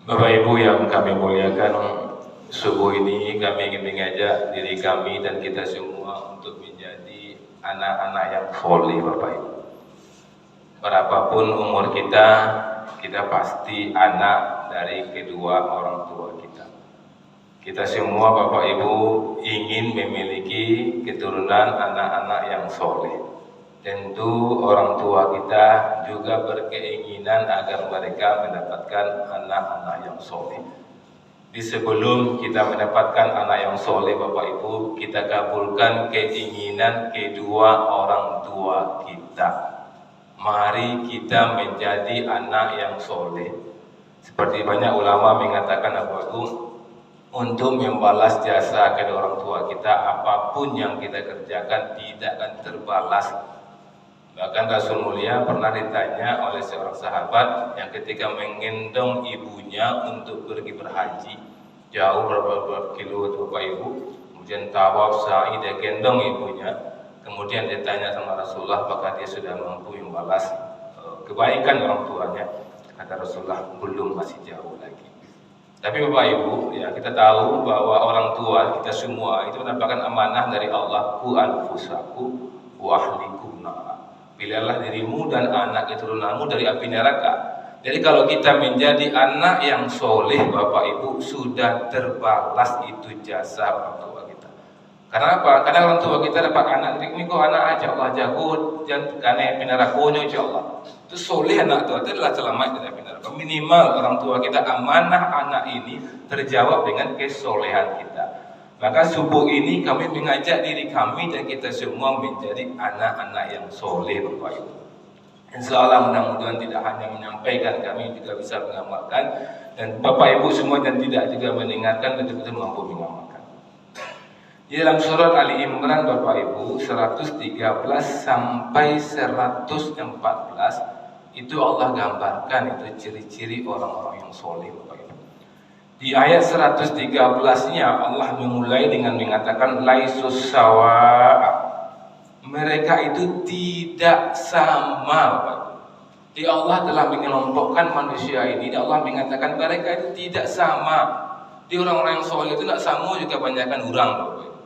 Bapak Ibu yang kami muliakan, subuh ini kami ingin mengajak diri kami dan kita semua untuk menjadi anak-anak yang soleh, Bapak Ibu. Berapapun umur kita, kita pasti anak dari kedua orang tua kita. Kita semua Bapak Ibu ingin memiliki keturunan anak-anak yang soleh. Tentu orang tua kita juga berkeinginan agar mereka mendapatkan anak-anak yang soleh. Di sebelum kita mendapatkan anak yang soleh, Bapak Ibu, kita kabulkan keinginan kedua orang tua kita. Mari kita menjadi anak yang soleh. Seperti banyak ulama mengatakan, Bapak Ibu, untuk membalas jasa kedua orang tua kita, apapun yang kita kerjakan tidak akan terbalas. Bahkan Rasul Mulia pernah ditanya oleh seorang sahabat yang ketika menggendong ibunya untuk pergi berhaji jauh beberapa kilo Bapak Ibu, kemudian tawaf sa'i dia gendong ibunya, kemudian ditanya sama Rasulullah apakah dia sudah mampu membalas kebaikan orang tuanya. Kata Rasulullah, belum, masih jauh lagi. Tapi Bapak Ibu, ya kita tahu bahwa orang tua kita semua itu mendapatkan amanah dari Allah, ku anfusaku wa ahlikum nar. Pilihlah dirimu dan anak keturunanmu dari api neraka. Jadi kalau kita menjadi anak yang soleh, Bapak Ibu, sudah terbalas itu jasa orang tua kita. Karena apa? Karena orang tua kita dapat anak, ini kok anak aja Allah jago, jangan karena api neraka insya Allah. Itu soleh anak tua itu adalah selamat dari api neraka. Minimal orang tua kita amanah anak ini terjawab dengan kesolehan kita. Maka subuh ini kami mengajak diri kami dan kita semua menjadi anak-anak yang soleh, Bapak Ibu. Insya Allah mudah-mudahan tidak hanya menyampaikan, kami juga bisa mengamalkan, dan Bapak Ibu semua dan tidak juga mendengarkan betul-betul mampu mengamalkan. Di dalam surat Ali Imran Bapak Ibu 113 sampai 114 itu Allah gambarkan itu ciri-ciri orang-orang yang soleh, Bapak Ibu. Di ayat 113-nya Allah memulai dengan mengatakan laisus sawa. Mereka itu tidak sama, Bapak. Di Allah telah mengelompokkan manusia ini. Allah mengatakan mereka itu tidak sama. Di orang-orang yang soleh itu tidak sama juga banyakkan orang, Bapak.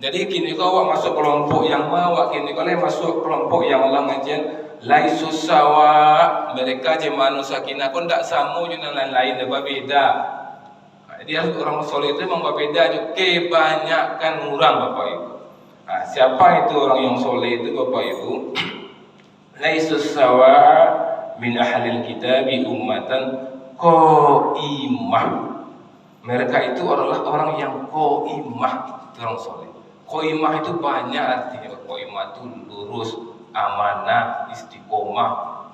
Jadi kini kau masuk kelompok yang mau, kini kau masuk kelompok yang Allah ngajian laisus sawa. Mereka jemaah sakinah pun tidak sama dengan lain-lain, berbeda. Dia orang soleh itu memang berbeda juga kebanyakan orang, Bapak Ibu. Nah, siapa itu orang yang soleh itu, Bapak Ibu? Laisus sawa min ahlil kitabi ummatan qaimah. Mereka itu adalah orang yang qaimah, itu orang soleh. Qaimah itu banyak artinya. Qaimah itu lurus, amanah, istiqomah.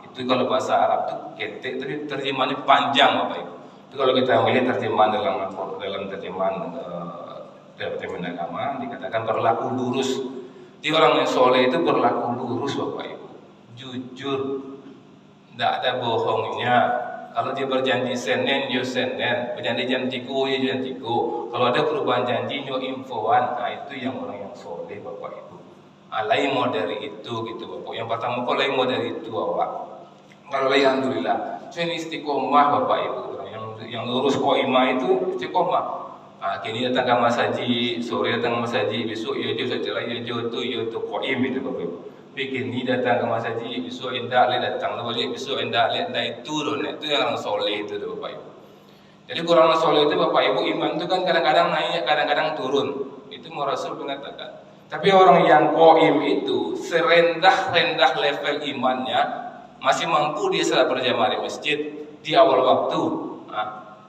Itu kalau bahasa Arab itu ketek, tapi terjemahannya panjang, Bapak Ibu. Kalau kita melihat terjemahan dalam terjemahan agama dikatakan berlaku lurus. Di orang yang soleh itu berlaku lurus, Bapak Ibu, jujur, tidak ada bohongnya. Kalau dia berjanji Senin, yo Senin, berjanji janjiku, yo janjiku. Kalau ada perubahan janji, yo infoan. Nah itu yang orang yang soleh, Bapak Ibu. Lain mau dari itu gitu, Bapak. Yang pertama kalau lain mau dari itu, Bapak. Kalau alhamdulillah, ini istiqomah, Bapak Ibu. Yang lurus qaimah itu istiqomah. Kini datang ke masaji, sore datang ke masaji, besok ya jo saja ya jo tu qaim itu, Bapak Ibu. Begini datang ke masaji, besok indah le datang, balik besok indah le naik turun. Itu yang soleh itu, Bapak Ibu. Jadi orang soleh itu, Bapak Ibu, iman itu kan kadang-kadang naik, kadang-kadang turun. Itu Rasul mengatakan. Tapi orang yang qaim itu serendah-rendah level imannya masih mampu dia salat berjamaah di masjid di awal waktu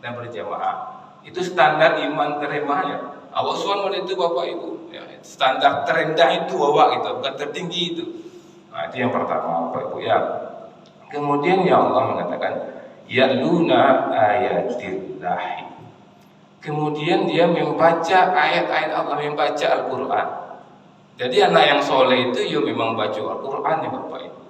dan berjamaah. Itu standar iman teremahnya. Awak suan itu, Bapak Ibu. Ya, standar terendah itu awak gitu, bukan tertinggi itu. Nah, itu yang pertama, Bapak Ibu ya. Kemudian ya Allah mengatakan ya'luna ayatillahi. Kemudian dia membaca ayat-ayat Allah, membaca Al-Qur'an. Jadi anak yang soleh itu ya memang baca Al-Qur'an ya, Bapak Ibu.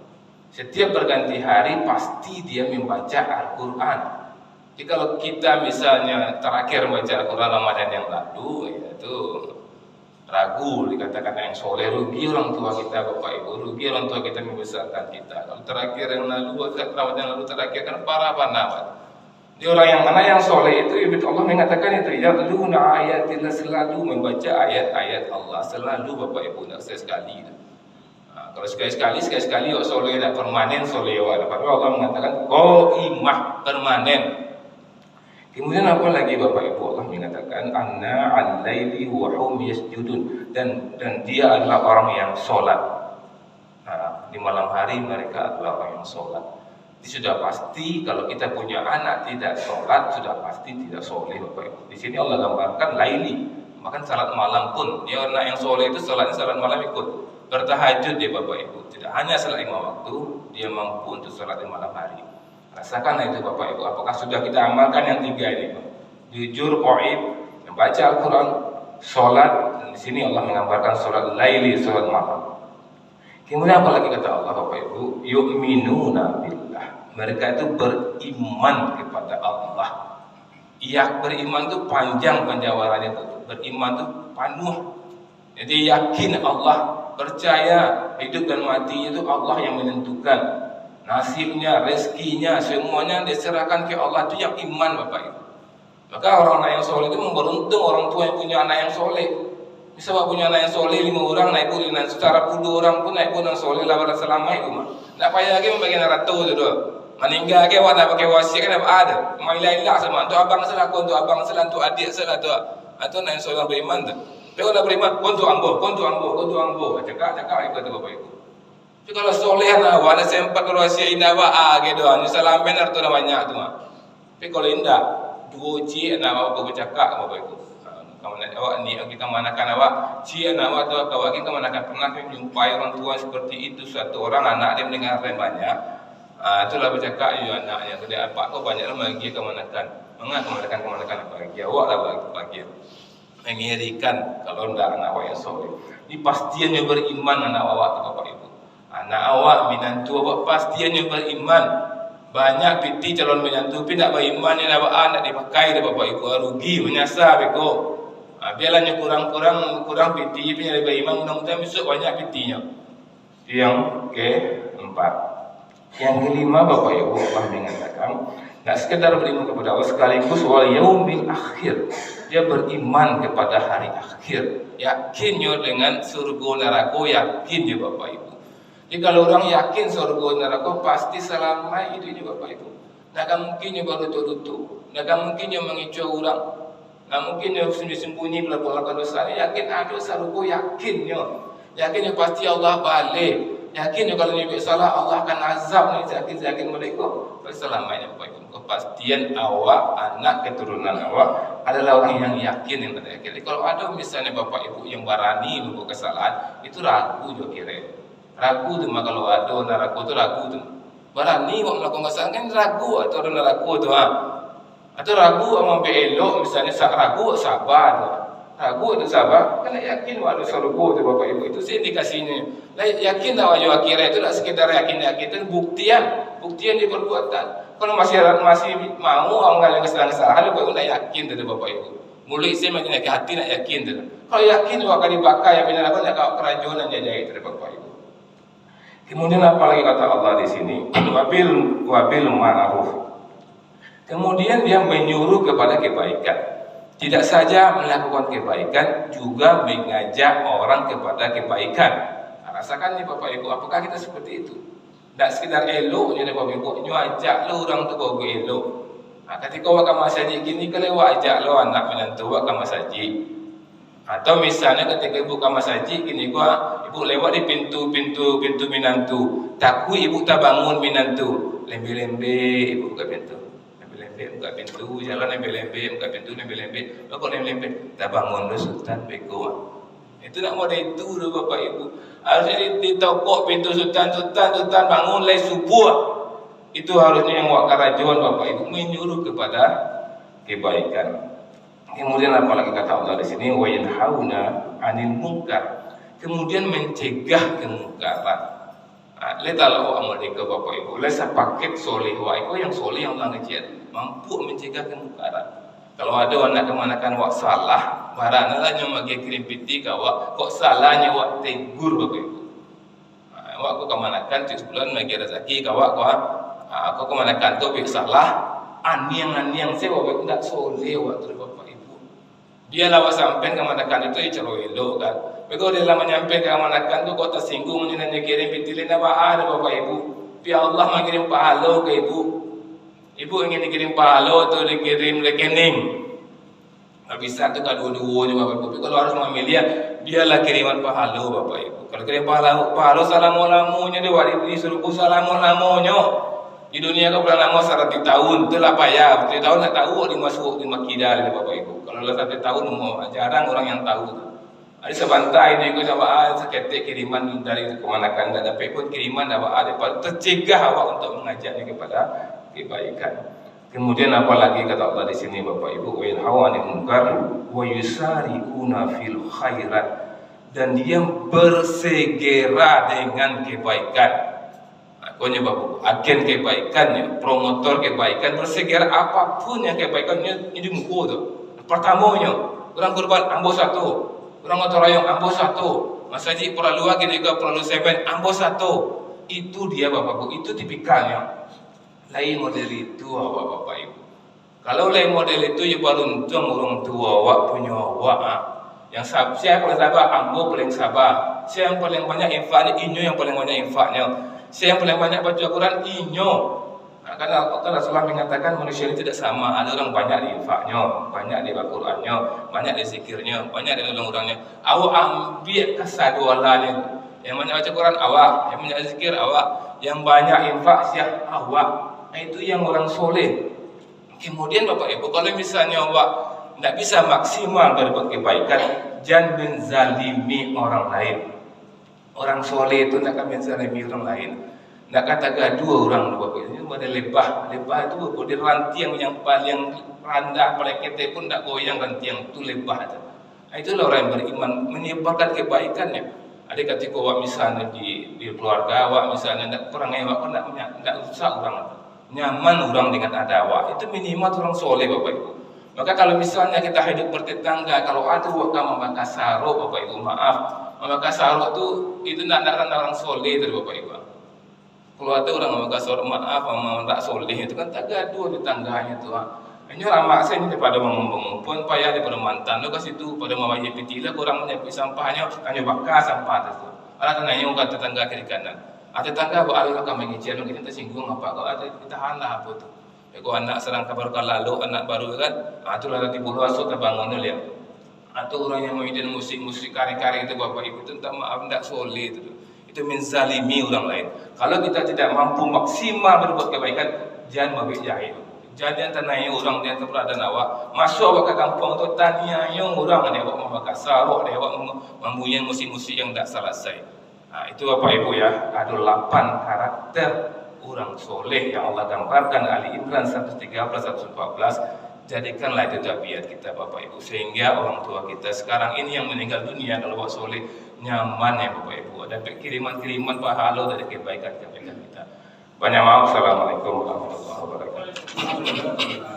Setiap berganti hari pasti dia membaca Al-Qur'an. Jadi kalau kita misalnya terakhir membaca Al-Quran Ramadan yang lalu, yaitu ragu dikatakan yang soleh, rugi orang tua kita, Bapak Ibu, rugi orang tua kita membesarkan kita. Kalau terakhir yang lalu, Ramadan yang lalu terakhir kan para penawat. Dia orang yang mana yang soleh itu, Allah mengatakan itu, yatluna ayatillah, selalu membaca ayat-ayat Allah, selalu Bapak Ibu, tak sekali. Kalau sekali-sekali orang soleh tak permanen soleh awak. Tapi Allah mengatakan qaimah, permanen. Kemudian apa lagi Bapak Ibu, Allah mengatakan anna al-laili wa hum yasjudun, dan dia adalah orang yang solat. Di malam hari mereka adalah orang yang solat. Ini sudah pasti kalau kita punya anak tidak sholat, sudah pasti tidak soleh Bapak Ibu. Di sini Allah gambarkan laili, bahkan salat malam pun dia anak yang soleh itu salat malam ikut bertahajud dia Bapak Ibu. Tidak hanya salat 5 waktu, dia mampu untuk salat di malam hari. Rasakan itu Bapak Ibu. Apakah sudah kita amalkan yang 3 ini? Jujur, qaib, membaca Al-Quran, sholat. Dan di sini Allah menggambarkan sholat laili, sholat malam. Kemudian apa lagi kata Allah Bapak Ibu? Yu'minuna billah. Mereka itu beriman kepada Allah. Ya, beriman itu panjang penjawarannya itu. Beriman itu penuh. Jadi yakin Allah, percaya hidup dan matinya itu Allah yang menentukan. Nasibnya, rezekinya, semuanya diserahkan ke Allah. Itu yang iman Bapak Ibu. Maka orang yang soleh itu beruntung orang tua yang punya anak yang soleh. Misalnya punya anak yang soleh 5 orang naik pun dengan secara 10 orang pun naik pun yang soleh lah selama itu mah. Nak payah lagi membagi narato tu doh. Meninggal ke awak nak pakai wasiat kan ada. Mailah sama untuk abang salah, untuk abang salah, untuk adik salah tu. Atau nak yang soleh beriman tu. Kalau dah beriman pun tu ambo. Cakap ikut tu Bapak Ibu. Tapi kalau soleh nak awak nak sempat kalau wasiat indah awak gitu. Ni salamen tu dah banyak tu mah. Tapi kalau indah 2 cik nak awak bercakap Bapak Ibu. Kamu awak ni kita manakan awak cia anak awak tu awak kita manakan pernah menjumpai orang tua seperti itu, satu orang anak dia mendengar yang banyak, itulah bercakap you anaknya kedai apa kau banyaklah bagi kamu manakan apa lagi awak lah bagi mengirikan kalau ndak anak awak yang soleh. Ini pastiannya beriman anak awak tu Bapak Ibu, anak awak menantu awak pastiannya beriman. Banyak piti calon menantu tapi tak beriman yang nak dipakai dah Bapak Ibu, rugi menyasar beko. Biarlah kurang piti punya beriman, mudah-mudahan besok banyak pitinya. Yang keempat, yang kelima Bapak Ibu, Allah mengatakan tak sekedar beriman kepada Allah sekaligus wal yaumil akhir, dia beriman kepada hari akhir, yakinnya dengan surga neraka, yakin dia Bapak Ibu. Jadi kalau orang yakin surga neraka pasti selamat hidupnya Bapak Ibu. Takkan mungkinnya baru tutup, takkan mungkinnya mengicu orang. Nah mungkin dia sembunyi melakukan dosa, yakin ada saruku, yakinnya pasti Allah balik, yakinnya kalau dia buat salah Allah akan azab ni, yakin mereka selamanya Bapak Ibu. Kepastian awak, anak keturunan awak adalah orang yang yakin yang ada yakin. Kalau ada misalnya Bapak Ibu yang berani membuat kesalahan, itu ragu juga kira. Ragu tu mah kalau ada neraka tu ragu tu. Berani buat melakukan kesalahan kan ragu atau ada neraka tu Atau ragu ambil elok misalnya ragu sabar tu. Ragu tu sabar, kena yakin ada surga tu Bapak Ibu. Itu indikasinya. Yakin tak wajib akhirat itu tak sekedar yakin itu buktian di perbuatan. Kalau masih mau orang yang kesalahan Bapak Ibu tak yakin tu Bapak Ibu. Mulut saya makin yakin, hati nak yakin tu. Kalau yakin akan dipakai yang benar aku nak kerajuan jajah itu Bapak Ibu. Kemudian apa lagi kata Allah di sini? Wabil ma'ruf. Kemudian dia menyuruh kepada kebaikan. Tidak saja melakukan kebaikan, juga mengajak orang kepada kebaikan. Rasakan nih Bapak Ibu, apakah kita seperti itu? Tak sekedar eloknya Bapak Ibu, ajak lo orang tu kau elok. Ketika awak ke masjid gini, kalau awak ajak lo anak menantu awak ke masjid. Atau misalnya ketika ibu ke masjid gini, ibu lewat di pintu menantu. Takut ibu tak bangun menantu. Lembe-lembe ibu buka pintu. Buka pintu, jalan lembe-lembe, buka pintu lembe-lembe. Kok lembe-lembe? Tak bangun dulu Sultan bego. Itu nak modal itu dulu Bapak Ibu. Harusnya ditokok pintu Sultan bangun lagi subuh. Itu harusnya yang wak kerajuan Bapak Ibu menyuruh kepada kebaikan. Kemudian apa lagi kata Allah di sini? Wa yanhauna 'anil munkar. Kemudian mencegah kemungkaran. Letalah amal mereka Bapak Ibu. Lesa paket soleh wa itu yang soleh yang Allah kecil mampu mencegah kemungkaran. Kalau ada anak kemanakan wak salah, barangnya nyoba kirim piti kawak, kok salahnya wak tegur Bapak Ibu. Wak kok kemanakan 7 bulan bagi rezeki kawak kok kemanakan tu salah, aniang-aniang saya bapak tidak soleh waktu bapak ibu. Dia lawa sampai ke manakan itu caro elok kan. Begitu dia lama nyampe ke manakan tu kota singgung ni nanya kirim bitilin apa ada bapak ibu. Biar Allah mengirim pahala ke ibu. Ibu ingin dikirim pahala atau dikirim rekening. Tak bisa tu kan dua-duanya bapak ibu. Tapi kalau harus memilih biarlah kiriman pahala bapak ibu. Kalau kirim pahala salamu-lamunya dia wali suruh salamu-lamunya. Di dunia kau bulan lama 100 tahun, itulah payah. 100 tahun nak tahu di masuk di makida ni bapak ibu. Kalau 100 tahun jarang orang yang tahu. Ada sebantai dia ikut awak seketik kiriman dari kemanakan tak dapat pun kiriman awak ada tercegah awak untuk mengajaknya kepada kebaikan. Kemudian apa lagi kata Allah di sini bapak ibu, wa yanhauna 'anil munkar wa yusari'una fil khairat, dan dia bersegera dengan kebaikan. Pokoknya bapak, agen kebaikannya, promotor kebaikan, bersegera apapun yang kebaikannya ini muka tu. Pertamanya, orang kurban ambo satu, orang motor royong ambo satu, masjid perlu lagi juga perlu seven ambo satu. Itu dia bapak ibu, itu tipikalnya. Lain model itu bapak ibu. Kalau lain model itu ya beruntung orang tua awak punya awak. Yang siapa paling sabar, ambo paling sabar. Siapa yang paling banyak infaknya, inyo yang paling banyak infaknya. Saya yang paling banyak baca Al-Quran inyo. Karena Rasulullah mengatakan manusia ini tidak sama. Ada orang banyak di infaknya, banyak di Al-Qurannya, banyak di zikirnya, banyak di orang-orangnya. Awak ambil kesadualannya. Yang banyak baca Quran awak, yang banyak zikir awak, yang banyak infak siap awak. Itu yang orang soleh. Kemudian bapak ibu, kalau misalnya awak tidak bisa maksimal berbuat kebaikan, jangan menzalimi orang lain. Orang soleh itu nak menzalimi orang lain. Nak kata gaduh orang bapak ini ada lebah. Lebah itu di rantiang yang paling rendah, paling ketek pun tak goyang rantiang itu lebah itu. Itulah orang yang beriman menyebarkan kebaikannya. Ada ketika awak misalnya di keluarga awak misalnya nak kurang awak pun nak rusak orang. Nyaman orang dengan ada awak. Itu minimal orang soleh bapak ibu. Maka kalau misalnya kita hidup bertetangga, kalau ada waktu memakai sarung bapak ibu maaf. Memakai sarung itu nak orang soleh itu bapak ibu. Kalau ada orang memakai sarung maaf, tak soleh itu kan tak gaduh di tangganya tu. Ini orang maksa ini daripada mengumum pun payah daripada mantan. Lo kat situ pada mawajib pitilah kurang menyapu sampahnya, hanya bakar sampah tu. Ada tanya yang kata tetangga kiri kanan. Ada tetangga beralih akan mengijar, kita tersinggung apa kalau ada ditahan lah apa tu. Kalau anak serang kabar lalu anak baru kan, itulah nanti bulu asuk terbangun dia. Atau orang yang main musik-musik kari-kari itu bapak ibu itu tak maaf tidak soleh itu menzalimi orang lain. Kalau kita tidak mampu maksimal berbuat kebaikan, jangan mabik jahil. Jangan tanya orang yang keberadaan awak. Masuk awak ke kampung tu tanya orang ni awak memakai sarung, ni awak mempunyai musik-musik yang tak selesai. Itu bapak ibu ya, ada 8 karakter orang soleh yang Allah gambarkan Ali Imran 113 114. Jadikanlah itu tabiat kita bapak ibu, sehingga orang tua kita sekarang ini yang meninggal dunia kalau buat soleh nyaman ya bapak ibu, ada kiriman-kiriman pahala dari kebaikan kita. Banyak maaf. Assalamualaikum warahmatullahi wabarakatuh.